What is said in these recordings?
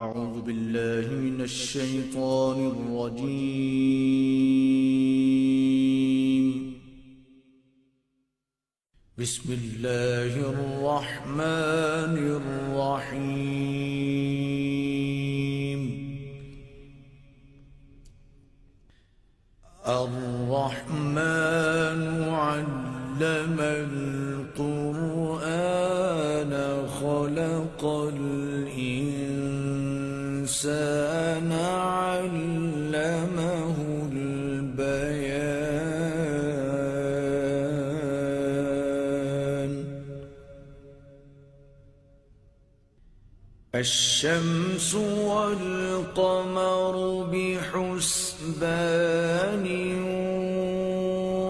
أعوذ بالله من الشيطان الرجيم. بسم الله الرحمن الرحيم. الرحمن علم القرآن خلق الإنسان علمه البيان. الشمس والقمر بحسبان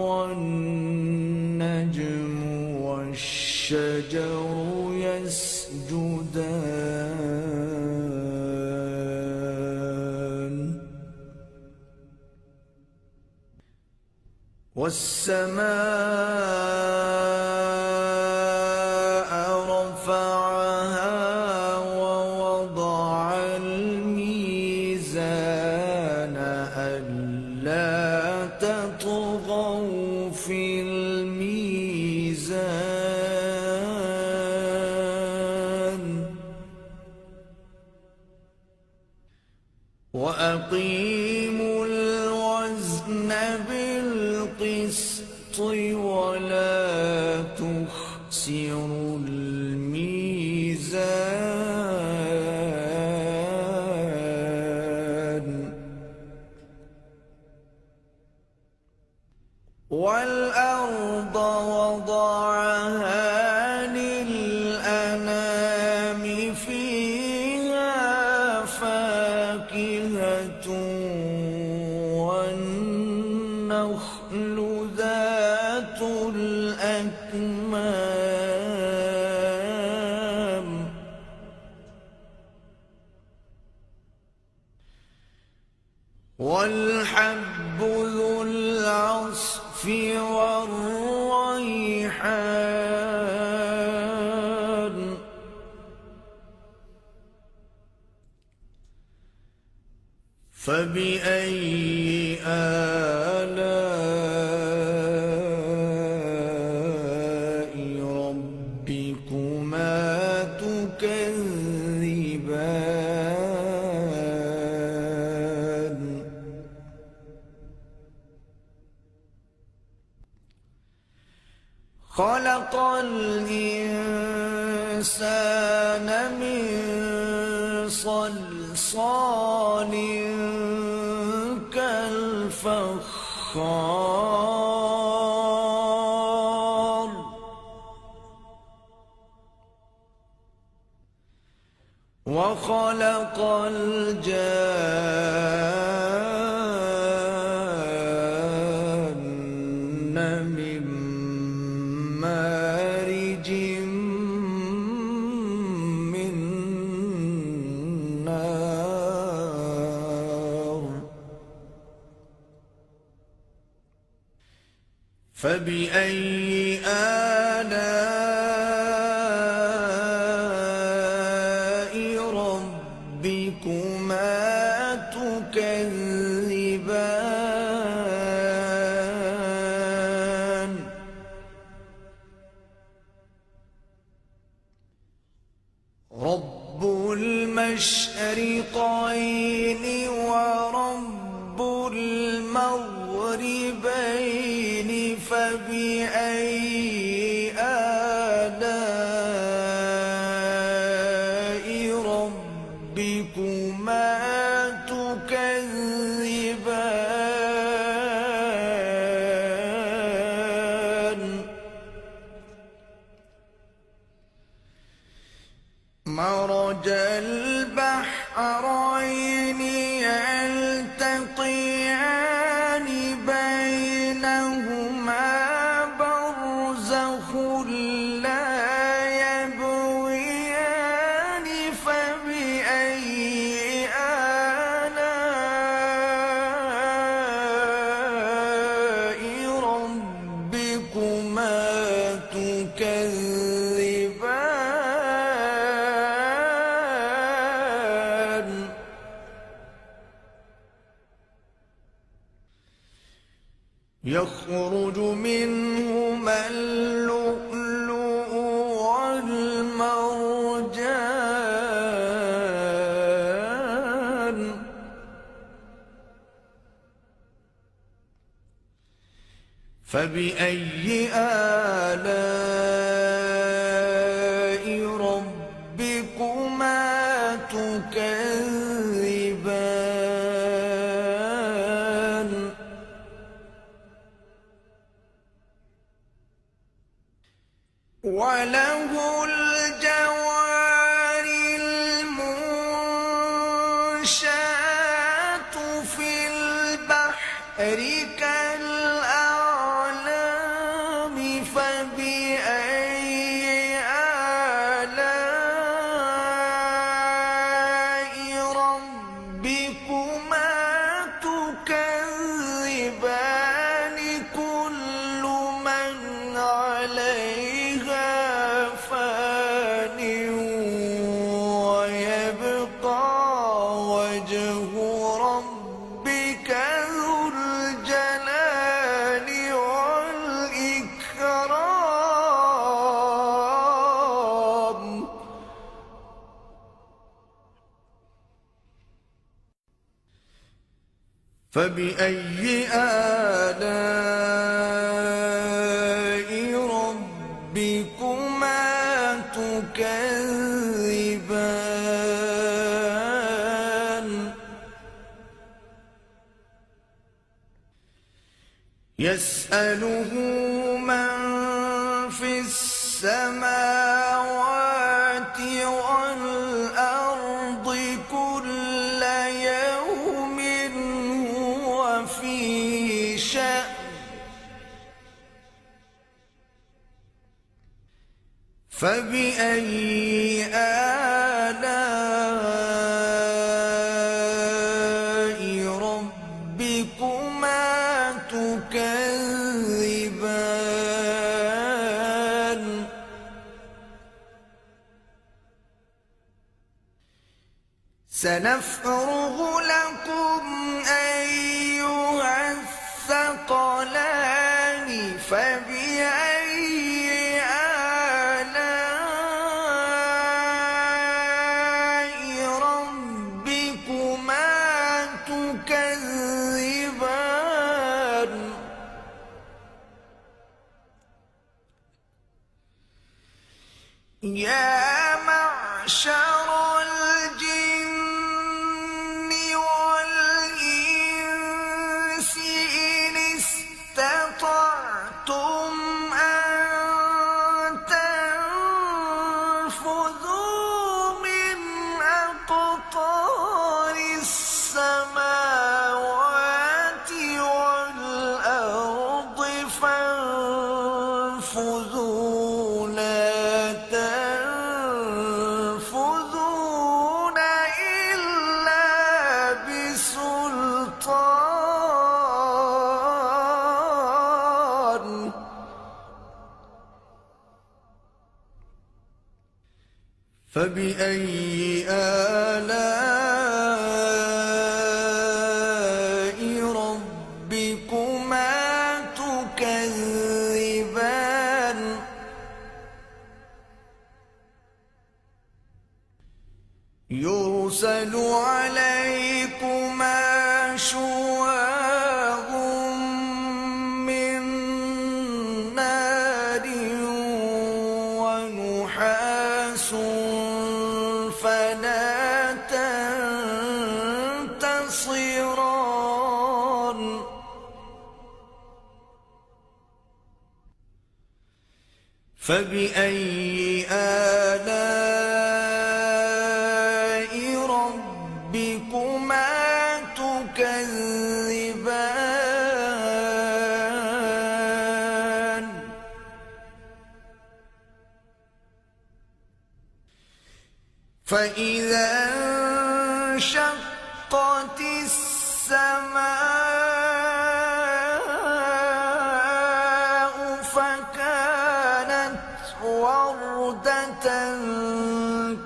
والنجم والشجر يسجدان والسماء رفعها ووضع الميزان ألا تطغوا في الميزان وأقيموا الوزن بالقسط ولا تخسروا الميزان والأرض وضعها للأنام فيها فاكهة والنخل ذات الأكمام والحب ذو العصف والريحان فبأي آلاء ربكما تكذبان خلق الإنسان من صلصال كالفخار وخلق الجان من مارج من نار فبأي آلاء ربكما تكذبان رب المشرقين ورب المغربين فبأي آلاء ربكما تكذبان مرج البحرين يلتقيان بينهما برزخ لا يبغيان فبأي آلاء ربكما تكذبان يخرج منهما اللؤلؤ والمرجان فبأي آلاء ربكما تكذبان وله الجوار المنشآت في البحر كالأعلام فبأي آلاء ربكما تكذبان كل من عليها فان ويبقى وجه ربك ذو الجلال والإكرام فبأي آلاء ربكما تكذبان يسأله من في السماوات والأرض كل يوم هو في شأن فبأي آلاء ربكما تكذبان سنفرغ لكم أيها الثقلان فبأي آلاء ربكما تكذبان يا معشر الجن والإنس إن استطعتم أن تنفذوا من أقطار السماوات والأرض فانفذوا لا تنفذون إلا بسلطان فبأي آلاء ربكما تكذبان يرسل عليكما شواظ من نار ونحاس فلا تنتصران فبأي آلاء ربكما تكذبان فإذا انشقت السماء فكانت وردة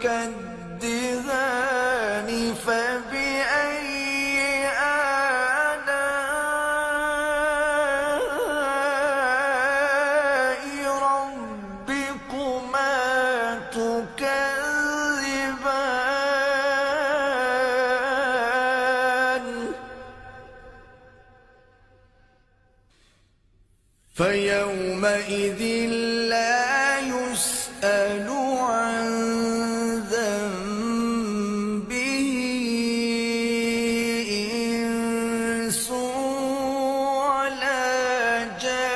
كالدهان فبأي آلاء فيومئذ لا يسأل عن ذنبه إنس ولا جان.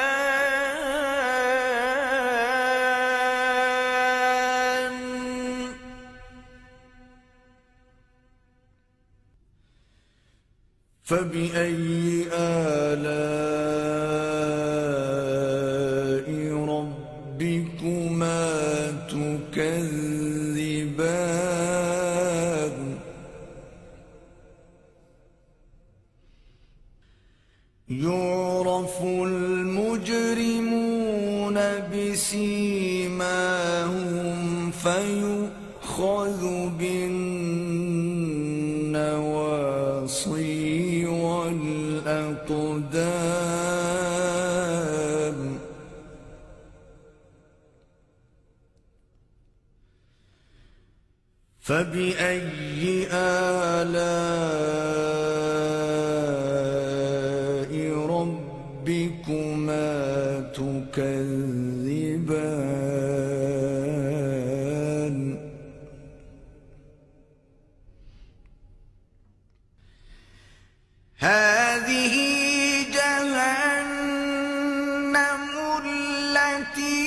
فبأي آلاء ربكما تكذبان. يعرف المجرمون بسيماهم فيؤخذ بالنواصي والأقدام. فبأي آلاء ربكما تكذبان. هذه جهنم التي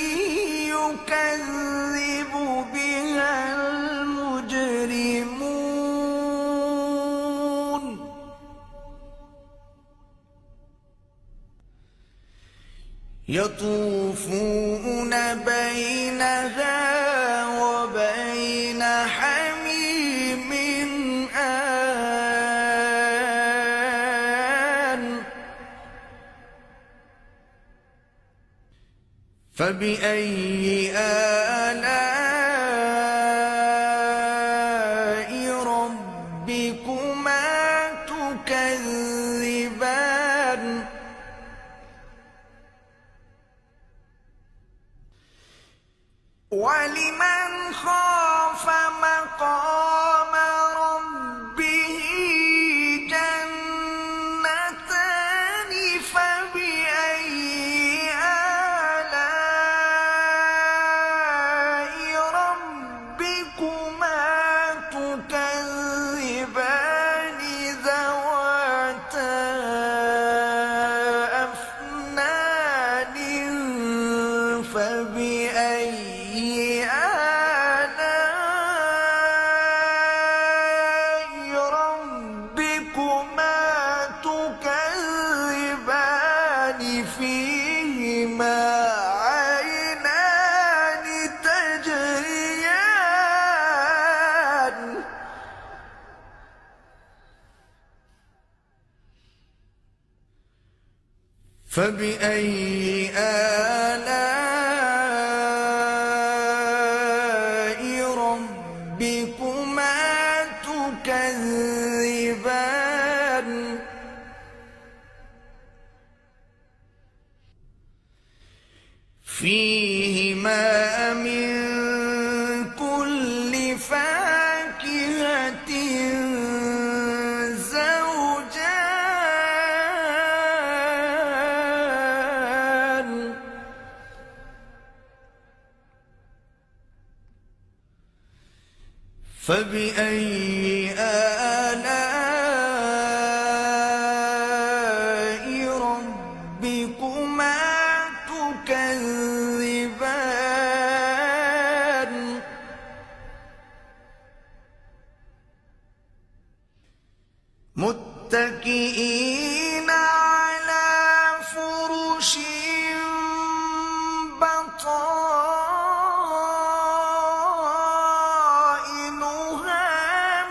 يكذب بها المجرمون. يطوفون بينها وبين حميم آن. فبأي آلاء ربكما تكذبان. ولمن خاف مقام ربه جنتان. فبأي آلاء ربكما تكذبان ذواتا أفنان. فبأي آلاء ربكما تكذبان فيهما عينان تجريان. فبأي آلاء ربكما تكذبان. فيهما من كل فاكهة زوجان. فبأي آلاء ربكما تكذبان. متكئين على فرش بطائنها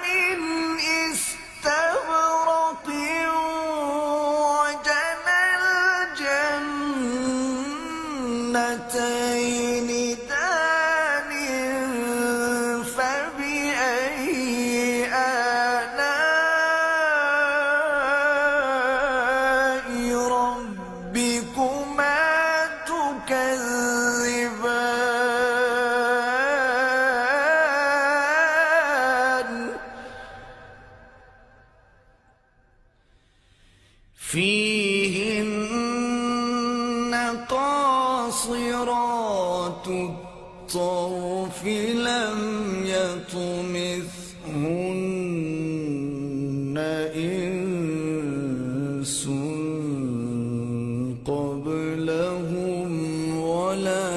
من استبرق. وجنى الجنتين دان. فبأي آلاء ربكما تكذبان. فيهن قاصرات الطرف لم يطمثهن إنس قبلهم ولا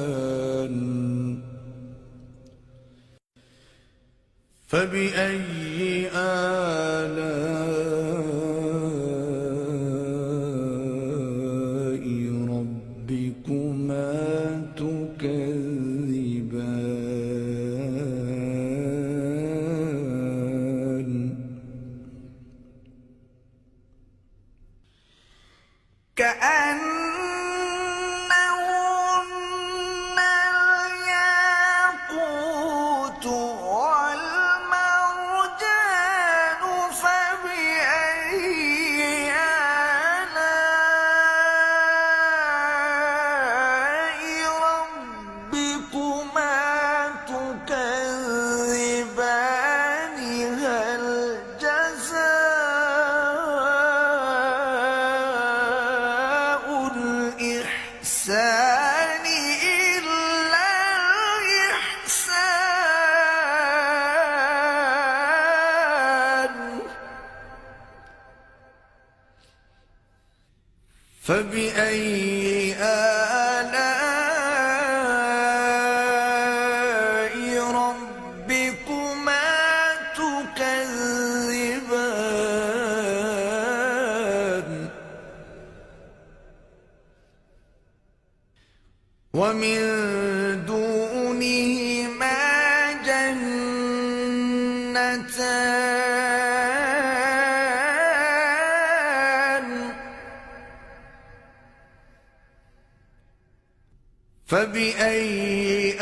جان فبأي آلاء ربكما تكذبان كأنهن الياقوت والمرجان فبأي آلاء ربكما تكذبان هل جزاء الإحسان إلا الإحسان فبأي آلاء ربكما تكذبان ومن دونهما جنتان فبأي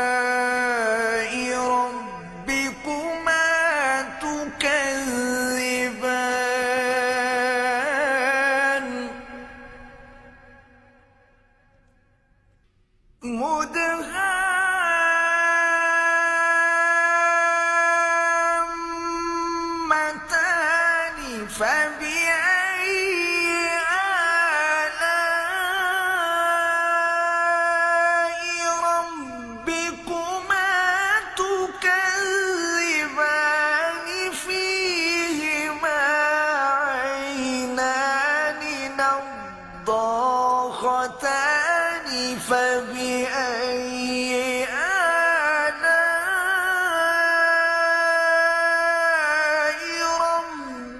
آلاء ربكما تكذبان مدهامتان فبأي آلاء ربكما تكذبان فيهما عينان نضاختان فبأي آلاء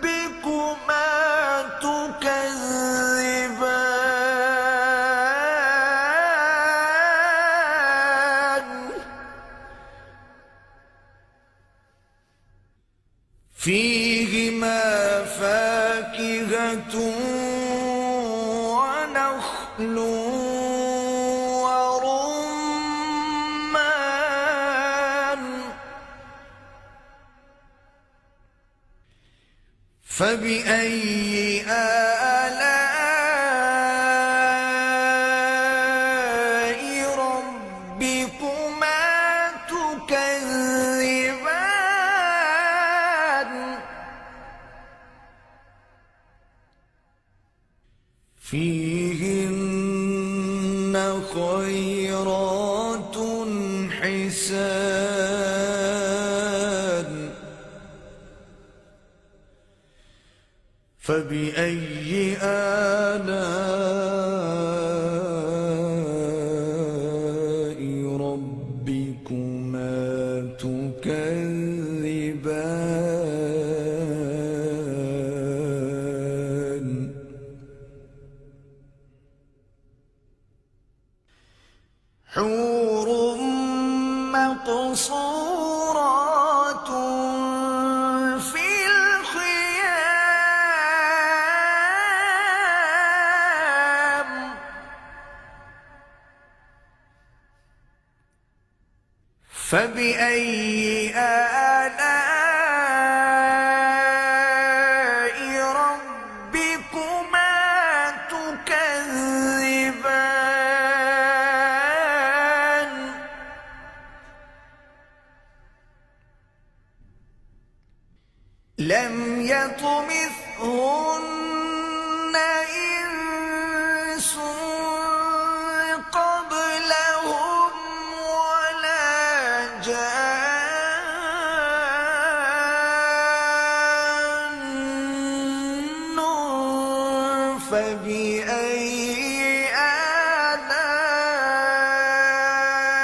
ربكما تكذبان فيهما فاكهة ونخل ورمان فبأي آلاء ربكما تكذبان فيهن خيرات حسان فبأي آلاء ربكما تكذبان حور مقصورات في الخيام فبأي آلاء ربكما تكذبان لم يطمثهن إنس قبلهم ولا جان فبأي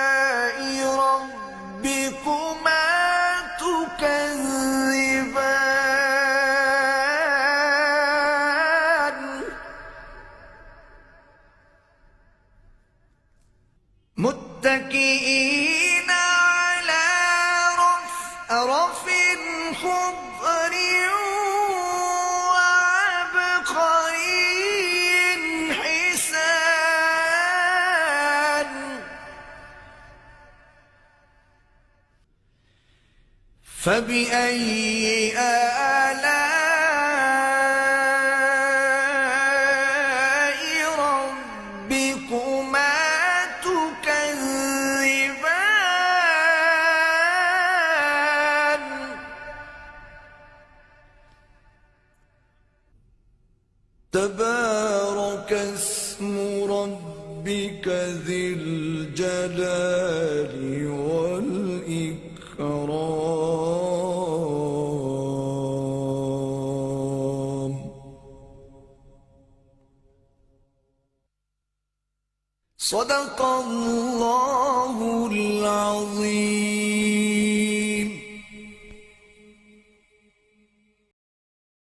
آلاء ربكما تكذبان متكئين على رفرف خضر وعبقري حسان فبأي آلاء ربكما تكذبان تبارك اسم ربك ذي الجلال والإكرام صدق الله العظيم.